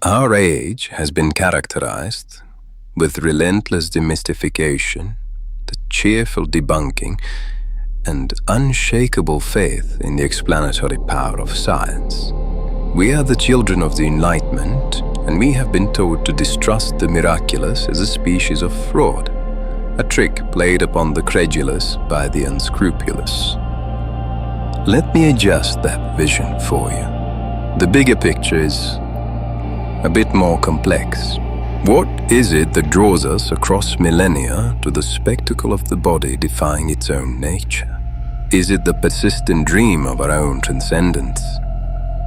Our age has been characterized with relentless demystification, the cheerful debunking, and unshakable faith in the explanatory power of science. We are the children of the Enlightenment, and we have been taught to distrust the miraculous as a species of fraud, a trick played upon the credulous by the unscrupulous. Let me adjust that vision for you. The bigger picture is a bit more complex. What is it that draws us across millennia to the spectacle of the body defying its own nature? Is it the persistent dream of our own transcendence?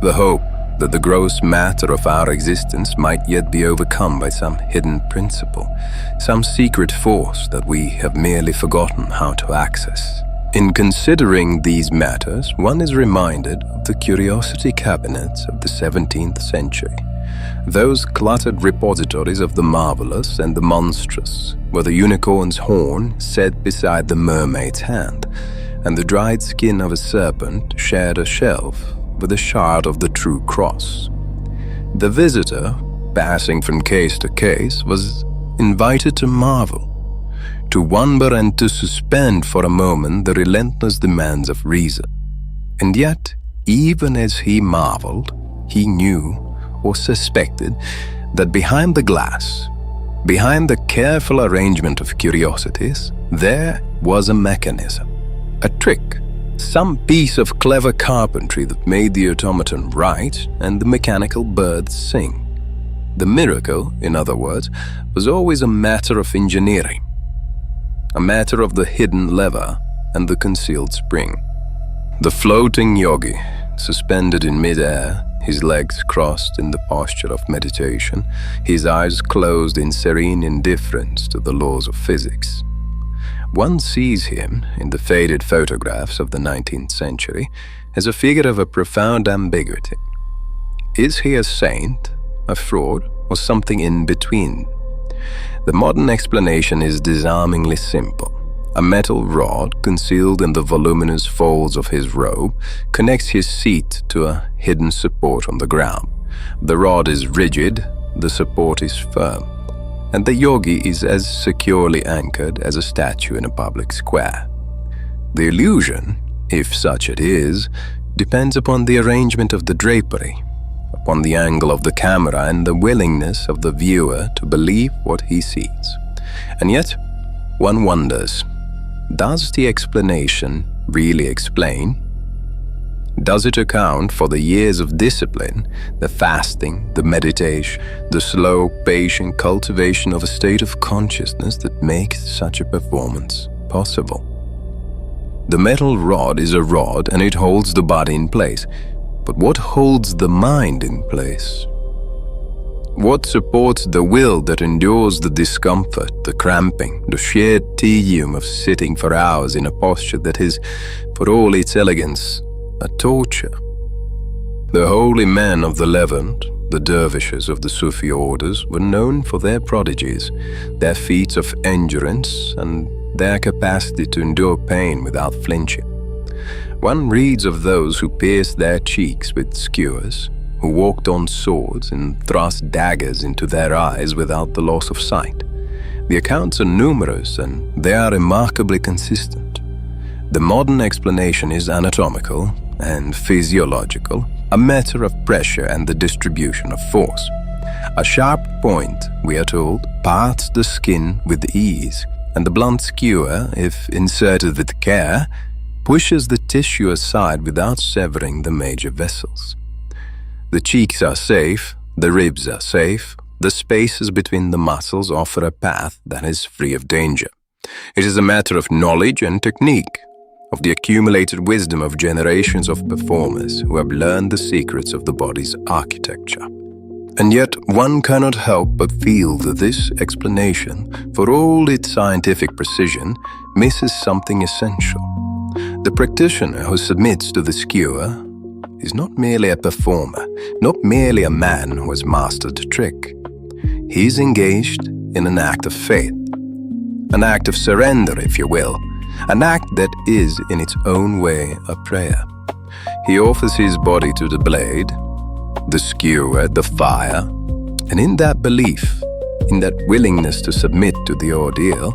The hope that the gross matter of our existence might yet be overcome by some hidden principle, some secret force that we have merely forgotten how to access? In considering these matters, one is reminded of the curiosity cabinets of the 17th century. Those cluttered repositories of the marvelous and the monstrous, where the unicorn's horn sat beside the mermaid's hand, and the dried skin of a serpent shared a shelf with a shard of the true cross. The visitor, passing from case to case, was invited to marvel, to wonder and to suspend for a moment the relentless demands of reason. And yet, even as he marveled, he knew or suspected that behind the glass, behind the careful arrangement of curiosities, there was a mechanism, a trick, some piece of clever carpentry that made the automaton write and the mechanical birds sing. The miracle, in other words, was always a matter of engineering, a matter of the hidden lever and the concealed spring. The floating yogi, suspended in mid-air, his legs crossed in the posture of meditation, his eyes closed in serene indifference to the laws of physics. One sees him, in the faded photographs of the 19th century, as a figure of a profound ambiguity. Is he a saint, a fraud, or something in between? The modern explanation is disarmingly simple. A metal rod, concealed in the voluminous folds of his robe, connects his seat to a hidden support on the ground. The rod is rigid, the support is firm, and the yogi is as securely anchored as a statue in a public square. The illusion, if such it is, depends upon the arrangement of the drapery, upon the angle of the camera and the willingness of the viewer to believe what he sees. And yet, one wonders, does the explanation really explain? Does it account for the years of discipline, the fasting, the meditation, the slow, patient cultivation of a state of consciousness that makes such a performance possible? The metal rod is a rod and it holds the body in place. But what holds the mind in place? What supports the will that endures the discomfort, the cramping, the sheer tedium of sitting for hours in a posture that is, for all its elegance, a torture? The holy men of the Levant, the dervishes of the Sufi orders, were known for their prodigies, their feats of endurance, and their capacity to endure pain without flinching. One reads of those who pierced their cheeks with skewers, who walked on swords and thrust daggers into their eyes without the loss of sight. The accounts are numerous and they are remarkably consistent. The modern explanation is anatomical and physiological, a matter of pressure and the distribution of force. A sharp point, we are told, parts the skin with ease, and the blunt skewer, if inserted with care, pushes the tissue aside without severing the major vessels. The cheeks are safe, the ribs are safe, the spaces between the muscles offer a path that is free of danger. It is a matter of knowledge and technique, of the accumulated wisdom of generations of performers who have learned the secrets of the body's architecture. And yet one cannot help but feel that this explanation, for all its scientific precision, misses something essential. The practitioner who submits to the skewer is not merely a performer, not merely a man who has mastered the trick. He is engaged in an act of faith, an act of surrender, if you will, an act that is in its own way a prayer. He offers his body to the blade, the skewer, the fire, And in that belief, in that willingness to submit to the ordeal,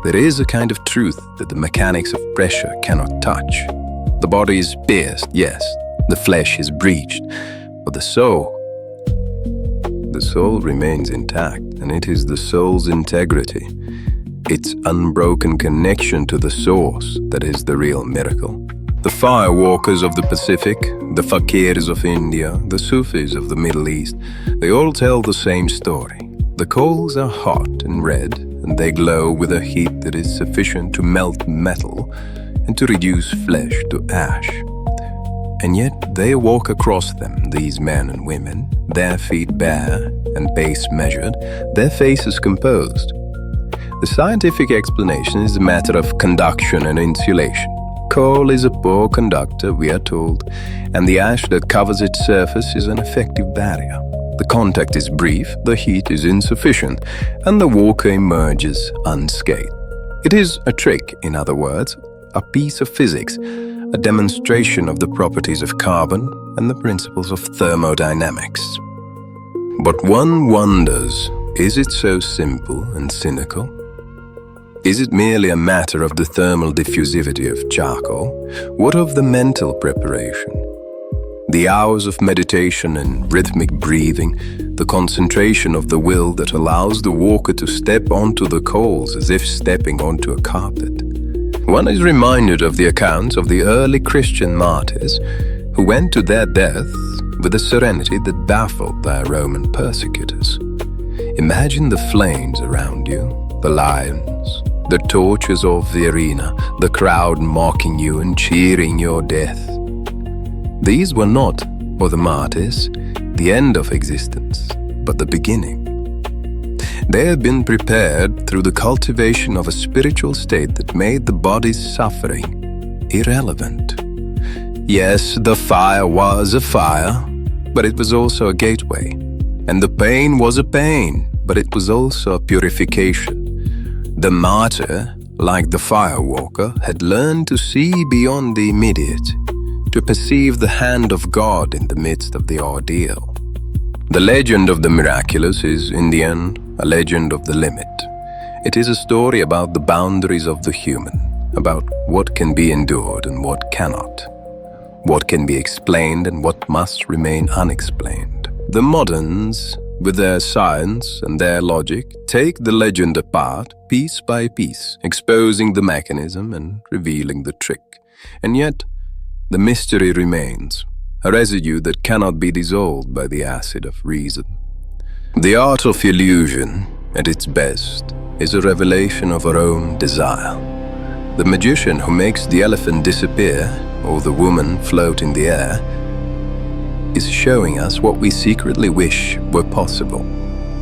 there is a kind of truth that the mechanics of pressure cannot touch. The body is pierced, yes, the flesh is breached, but the soul remains intact, and it is the soul's integrity, its unbroken connection to the source, that is the real miracle. The firewalkers of the Pacific, the fakirs of India, the Sufis of the Middle East, they all tell the same story. The coals are hot and red, and they glow with a heat that is sufficient to melt metal and to reduce flesh to ash. And yet they walk across them, these men and women, their feet bare and pace measured, their faces composed. The scientific explanation is a matter of conduction and insulation. Coal is a poor conductor, we are told, and the ash that covers its surface is an effective barrier. The contact is brief, the heat is insufficient, and the walker emerges unscathed. It is a trick, in other words, a piece of physics, a demonstration of the properties of carbon and the principles of thermodynamics. But one wonders, is it so simple and cynical? Is it merely a matter of the thermal diffusivity of charcoal? What of the mental preparation? The hours of meditation and rhythmic breathing, the concentration of the will that allows the walker to step onto the coals as if stepping onto a carpet. One is reminded of the accounts of the early Christian martyrs who went to their death with a serenity that baffled their Roman persecutors. Imagine the flames around you, the lions, the torches of the arena, the crowd mocking you and cheering your death. These were not, for the martyrs, the end of existence, but the beginning. They had been prepared through the cultivation of a spiritual state that made the body's suffering irrelevant. Yes, the fire was a fire, but it was also a gateway. And the pain was a pain, but it was also a purification. The martyr, like the firewalker, had learned to see beyond the immediate, to perceive the hand of God in the midst of the ordeal. The legend of the miraculous is, in the end, a legend of the limit. It is a story about the boundaries of the human, about what can be endured and what cannot, what can be explained and what must remain unexplained. The moderns, with their science and their logic, take the legend apart piece by piece, exposing the mechanism and revealing the trick. And yet, the mystery remains, a residue that cannot be dissolved by the acid of reason. The art of illusion, at its best, is a revelation of our own desire. The magician who makes the elephant disappear, or the woman float in the air, is showing us what we secretly wish were possible.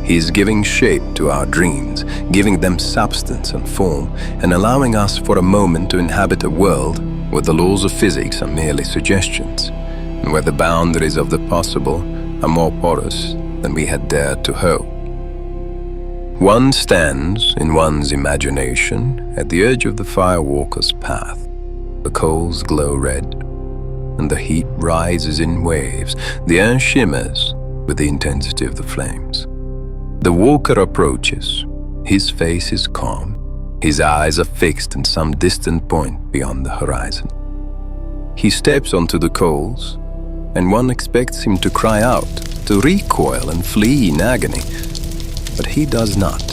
He is giving shape to our dreams, giving them substance and form, and allowing us for a moment to inhabit a world where the laws of physics are merely suggestions, and where the boundaries of the possible are more porous than we had dared to hope. One stands in one's imagination at the edge of the firewalker's path. The coals glow red, and the heat rises in waves. The air shimmers with the intensity of the flames. The walker approaches. His face is calm. His eyes are fixed in some distant point beyond the horizon. He steps onto the coals, and one expects him to cry out, to recoil and flee in agony. But he does not.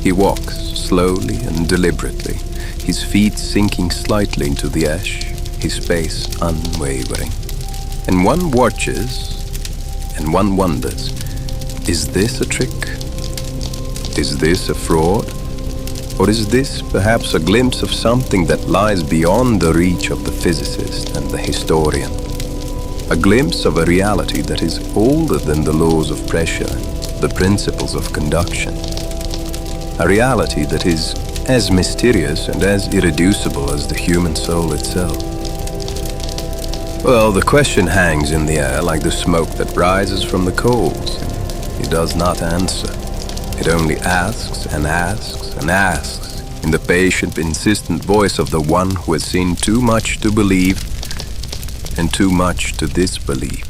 He walks slowly and deliberately, his feet sinking slightly into the ash, his pace unwavering. And one watches, and one wonders, is this a trick? Is this a fraud? Or is this perhaps a glimpse of something that lies beyond the reach of the physicist and the historian? A glimpse of a reality that is older than the laws of pressure, the principles of conduction. A reality that is as mysterious and as irreducible as the human soul itself. Well, the question hangs in the air like the smoke that rises from the coals. It does not answer. It only asks and asks and asks in the patient, insistent voice of the one who has seen too much to believe and too much to disbelieve.